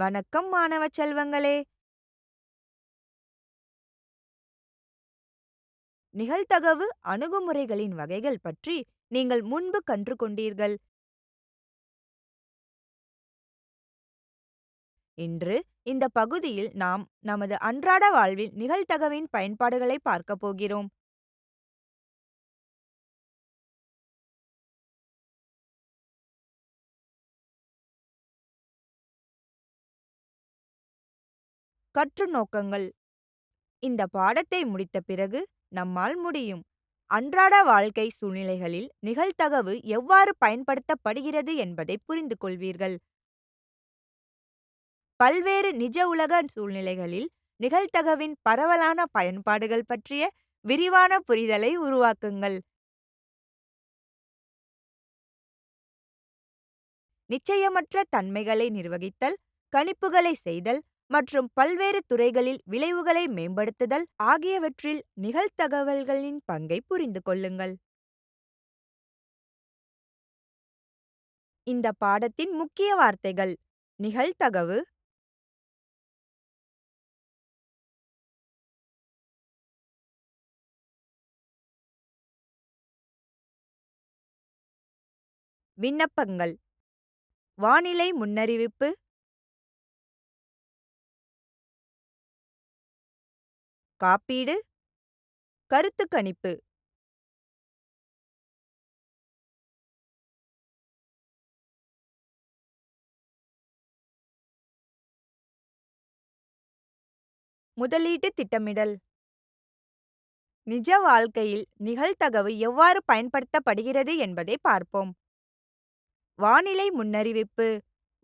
வணக்கம் மாணவ செல்வங்களே! நிகழ்தகவு அணுகுமுறைகளின் வகைகள் பற்றி நீங்கள் முன்பு கற்று கொண்டீர்கள். இன்று இந்த பகுதியில் நாம் நமது அன்றாட வாழ்வில் நிகழ்தகவின் பயன்பாடுகளை பார்க்கப் போகிறோம். கற்று நோக்கங்கள். இந்த பாடத்தை முடித்த பிறகு நம்மால் முடியும். அன்றாட வாழ்க்கை சூழ்நிலைகளில் நிகழ்தகவு எவ்வாறு பயன்படுத்தப்படுகிறது என்பதை புரிந்து கொள்வீர்கள். பல்வேறு நிஜ உலக சூழ்நிலைகளில் நிகழ்தகவின் பரவலான பயன்பாடுகள் பற்றிய விரிவான புரிதலை உருவாக்குங்கள். நிச்சயமற்ற தன்மைகளை நிர்வகித்தல், கணிப்புகளை செய்தல் மற்றும் பல்வேறு துறைகளில் விளைவுகளை மேம்படுத்துதல் ஆகியவற்றில் நிகழ்தகவல்களின் பங்கை புரிந்து கொள்ளுங்கள். இந்த பாடத்தின் முக்கிய வார்த்தைகள்: நிகழ்தகவு, விண்ணப்பங்கள், வானிலை முன்னறிவிப்பு, காப்பீடு, கருத்து கணிப்பு. முதலீட்டு திட்டமிடல். நிஜ வாழ்க்கையில் நிகழ்தகவு எவ்வாறு பயன்படுத்தப்படுகிறது என்பதை பார்ப்போம். வானிலை முன்னறிவிப்பு.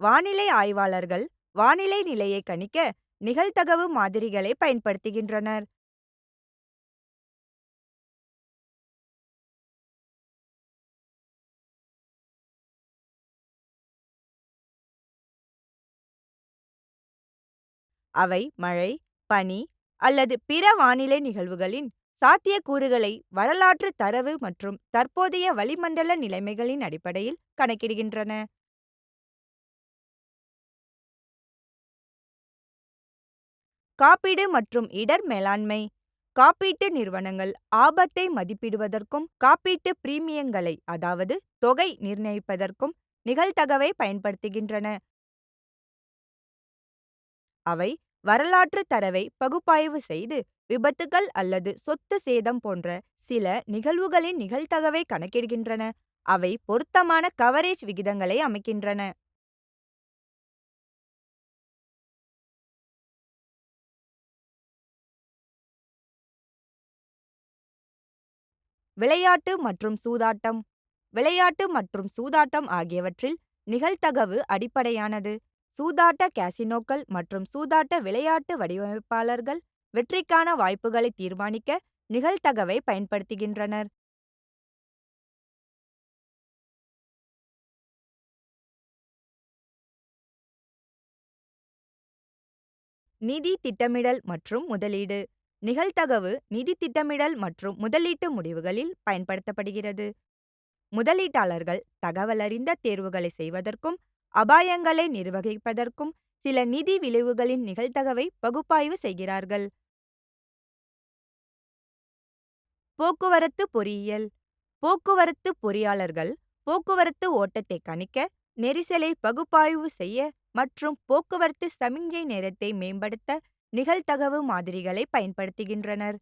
வானிலை ஆய்வாளர்கள் வானிலை நிலையை கணிக்க நிகழ்தகவு மாதிரிகளை பயன்படுத்துகின்றனர். அவை மழை, பனி அல்லது பிற வானிலை நிகழ்வுகளின் சாத்தியக்கூறுகளை வரலாற்று தரவு மற்றும் தற்போதைய வளிமண்டல நிலைமைகளின் அடிப்படையில் கணக்கிடுகின்றன. காப்பீடு மற்றும் இடர் மேலாண்மை. காப்பீட்டு நிறுவனங்கள் ஆபத்தை மதிப்பிடுவதற்கும் காப்பீட்டு பிரீமியங்களை அதாவது தொகை நிர்ணயிப்பதற்கும் நிகழ்தகவை பயன்படுத்துகின்றன. அவை வரலாற்று தரவை பகுப்பாய்வு செய்து விபத்துகள் அல்லது சொத்து சேதம் போன்ற சில நிகழ்வுகளின் நிகழ்தகவை கணக்கிடுகின்றன. அவை பொருத்தமான கவரேஜ் விகிதங்களை அமைக்கின்றன. விளையாட்டு மற்றும் சூதாட்டம். விளையாட்டு மற்றும் சூதாட்டம் ஆகியவற்றில் நிகழ்தகவு அடிப்படையானது. சூதாட்ட காசினோக்கள் மற்றும் சூதாட்ட விளையாட்டு வடிவமைப்பாளர்கள் வெற்றிக்கான வாய்ப்புகளை தீர்மானிக்க நிகழ்தகவை பயன்படுத்துகின்றனர். நிதி திட்டமிடல் மற்றும் முதலீடு. நிகழ்தகவு நிதி திட்டமிடல் மற்றும் முதலீட்டு முடிவுகளில் பயன்படுத்தப்படுகிறது. முதலீட்டாளர்கள் தகவலறிந்த தேர்வுகளை செய்வதற்கும் அபாயங்களை நிர்வகிப்பதற்கும் சில நிதி விளைவுகளின் நிகழ்தகவை பகுப்பாய்வு செய்கிறார்கள். போக்குவரத்து பொறியியல். போக்குவரத்து பொறியாளர்கள் போக்குவரத்து ஓட்டத்தை கணிக்க, நெரிசலை பகுப்பாய்வு செய்ய மற்றும் போக்குவரத்து சமிக்ஞை நேரத்தை மேம்படுத்த நிகழ்தகவு மாதிரிகளை பயன்படுத்துகின்றனர்.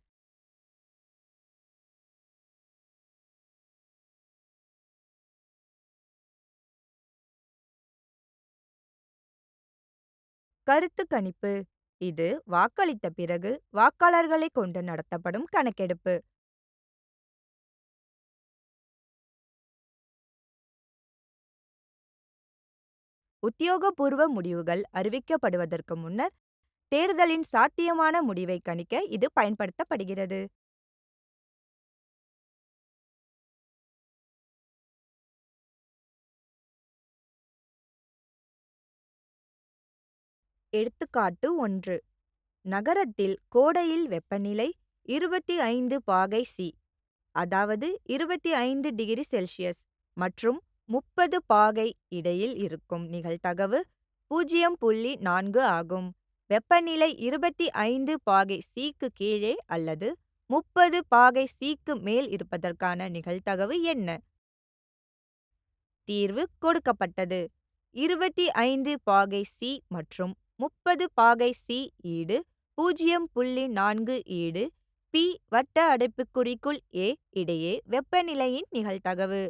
கருத்து கணிப்பு. இது வாக்களித்த பிறகு வாக்காளர்களை கொண்டு நடத்தப்படும் கணக்கெடுப்பு. உத்தியோகபூர்வ முடிவுகள் அறிவிக்கப்படுவதற்கு முன்னர் தேர்தலின் சாத்தியமான முடிவை கணிக்க இது பயன்படுத்தப்படுகிறது. எடுத்துக்காட்டு 1. நகரத்தில் கோடையில் வெப்பநிலை 25°C அதாவது 25°C மற்றும் 30° இடையில் இருக்கும் நிகழ்தகவு 0.4 ஆகும். வெப்பநிலை 25 பாகை சி-க்கு கீழே அல்லது 30 பாகை சி-க்கு மேல் இருப்பதற்கான நிகழ்தகவு என்ன? தீர்வு கொடுக்கப்பட்டது. 25 பாகை சி மற்றும் 30 பாகை சி ஈடு 0.47 பி வட்ட அடைப்புக்குறிக்குள் ஏ இடையே வெப்பநிலையின் நிகழ்தகவு.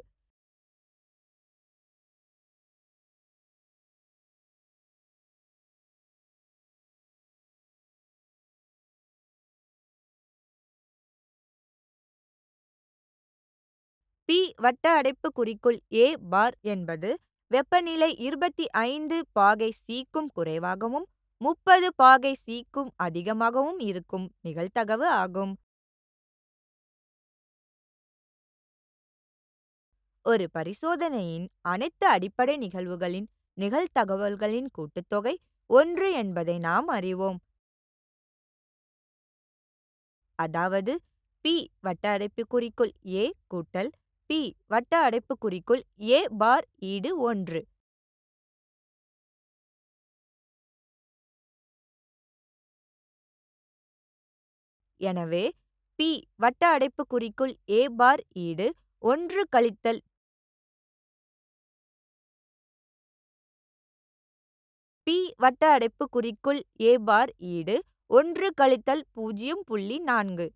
பி வட்ட அடைப்புக்குறிக்குள் ஏ பார் என்பது வெப்பநிலை 25 பாகை சி-க்கும் குறைவாகவும் 30 பாகை சி-க்கும் அதிகமாகவும் இருக்கும் நிகழ்தகவு ஆகும். ஒரு பரிசோதனையின் அனைத்து அடிப்படை நிகழ்வுகளின் நிகழ்தகவுகளின் கூட்டுத்தொகை 1 என்பதை நாம் அறிவோம். அதாவது பி வட்ட அடைப்புக்குறிக்குள் ஏ கூட்டல் பி வட்ட அடைப்புக்குறிக்குள் ஏ பார் ஈடு 1. எனவே பி வட்ட அடைப்புக்குறிக்குள் ஏ பார் ஈடு 1 கழித்தல் பி வட்ட அடைப்புக்குறிக்குள் ஏ பார் ஈடு 1 கழித்தல் 0.4.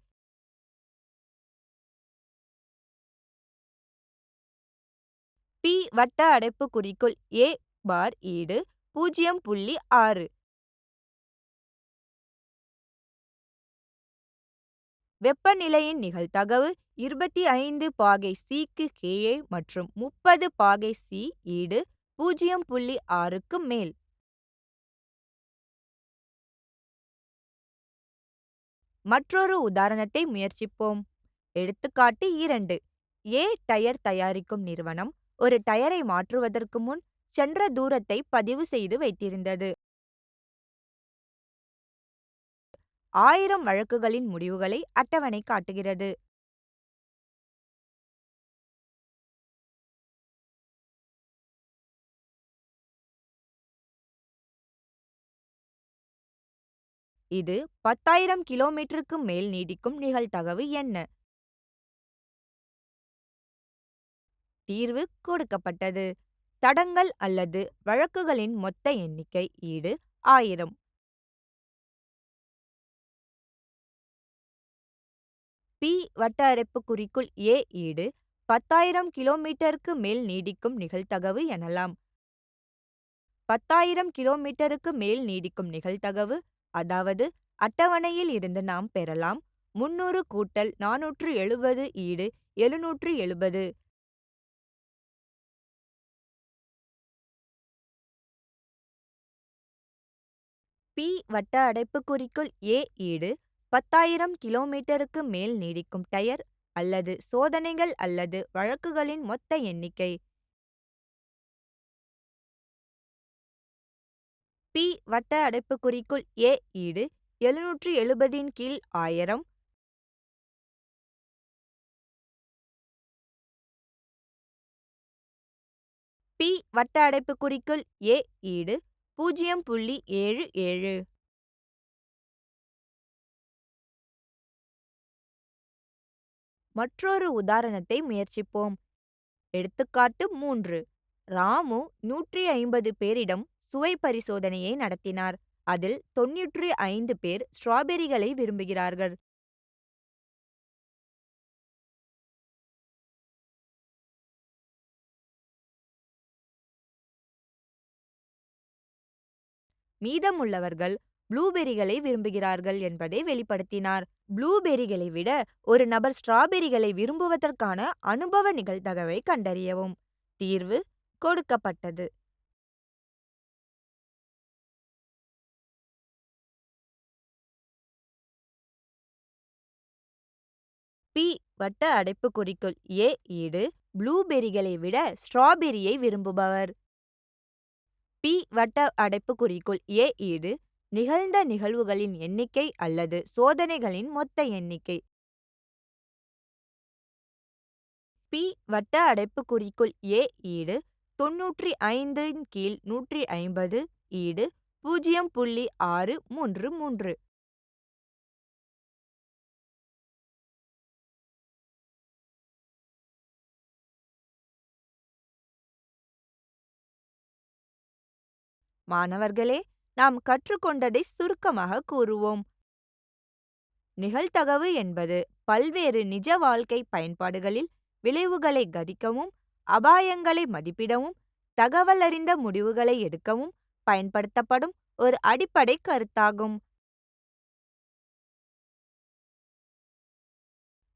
பி வட்ட அடைப்புக்குறிக்குள் ஏ பார் ஈடு 0.6. வெப்பநிலையின் நிகழ்தகவு 25 பாகை சி-க்கு கீழே மற்றும் 30 பாகை சி ஈடு 0.6க்கு மேல். மற்றொரு உதாரணத்தை முயற்சிப்போம். எடுத்துக்காட்டு 2. ஏ டயர் தயாரிக்கும் நிறுவனம் ஒரு டயரை மாற்றுவதற்கு முன் சென்ற தூரத்தை பதிவு செய்து வைத்திருந்தது. 1000 வழக்குகளின் முடிவுகளை அட்டவணை காட்டுகிறது. இது 10,000 கிலோமீட்டருக்கு மேல் நீடிக்கும் நிகழ்தகவு என்ன? தீர்வு கொடுக்கப்பட்டது. தடங்கள் அல்லது வழக்குகளின் மொத்த எண்ணிக்கை ஈடு 1000. பி வட்ட அடைப்புக்குறிக்குள் ஏ ஈடு 10,000 கிலோமீட்டருக்கு மேல் நீடிக்கும் நிகழ்தகவு எனலாம். 10,000 கிலோமீட்டருக்கு மேல் நீடிக்கும் நிகழ்தகவு, அதாவது அட்டவணையில் இருந்து நாம் பெறலாம். 300 கூட்டல் 470 ஈடு 770. பி வட்ட அடைப்புக்குறிக்குள் ஏ ஈடு 10,000 கிலோமீட்டருக்கு மேல் நீடிக்கும் டயர் அல்லது சோதனைகள் அல்லது வழக்குகளின் மொத்த எண்ணிக்கை. பி வட்ட அடைப்புக்குறிக்குள் ஏ ஈடு 770 இன் கீழ் 1000. பி வட்ட அடைப்புக்குறிக்குள் ஏ ஈடு 0.77. மற்றொரு உதாரணத்தை முயற்சிப்போம். எடுத்துக்காட்டு 3. ராமு 150 பேரிடம் சுவை பரிசோதனையை நடத்தினார். அதில் 95 பேர் ஸ்ட்ராபெரிகளை விரும்புகிறார்கள். மீதமுள்ளவர்கள் ப்ளூபெரிகளை விரும்புகிறார்கள் என்பதை வெளிப்படுத்தினார். ப்ளூபெரிகளை விட ஒரு நபர் ஸ்ட்ராபெரிகளை விரும்புவதற்கான அனுபவ நிகழ்தகவை கண்டறியவும். தீர்வு கொடுக்கப்பட்டது. பி வட்ட அடைப்புக்குறிக்குள் ஏ ஈடு ப்ளூபெரிகளை விட ஸ்ட்ராபெரியை விரும்புபவர். பி வட்ட அடைப்புக்குறிக்குள் ஏ ஈடு நிகழ்ந்த நிகழ்வுகளின் எண்ணிக்கை அல்லது சோதனைகளின் மொத்த எண்ணிக்கை. பி வட்ட அடைப்புக்குறிக்குள் ஏ ஈடு 95 இன் கீழ் 150 ஈடு 0.633. மாணவர்களே, நாம் கற்றுக்கொண்டதை சுருக்கமாக கூறுவோம். நிகழ்தகவு என்பது பல்வேறு நிஜ வாழ்க்கை பயன்பாடுகளில் விளைவுகளை கணிக்கவும், அபாயங்களை மதிப்பிடவும், தகவலறிந்த முடிவுகளை எடுக்கவும் பயன்படுத்தப்படும் ஒரு அடிப்படை கருத்தாகும்.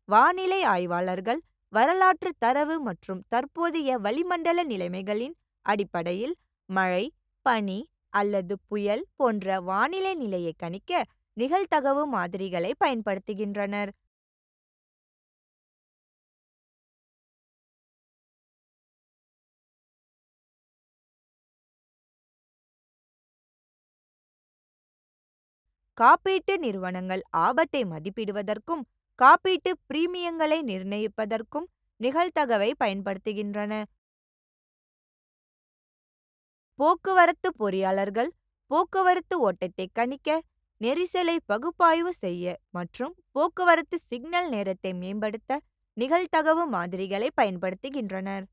வானிலை ஆய்வாளர்கள் வரலாற்று தரவு மற்றும் தற்போதைய வளிமண்டல நிலைமைகளின் அடிப்படையில் மழை, பனி அல்லது புயல் போன்ற வானிலை நிலையை கணிக்க நிகழ்தகவு மாதிரிகளை பயன்படுத்துகின்றனர். காப்பீட்டு நிறுவனங்கள் ஆபத்தை மதிப்பிடுவதற்கும் காப்பீட்டு பிரீமியங்களை நிர்ணயிப்பதற்கும் நிகழ்தகவை பயன்படுத்துகின்றன. போக்குவரத்து பொறியாளர்கள் போக்குவரத்து ஓட்டத்தை கணிக்க, நெரிசலை பகுப்பாய்வு செய்ய மற்றும் போக்குவரத்து சிக்னல் நேரத்தை மேம்படுத்த நிகழ்தகவு மாதிரிகளை பயன்படுத்துகின்றனர்.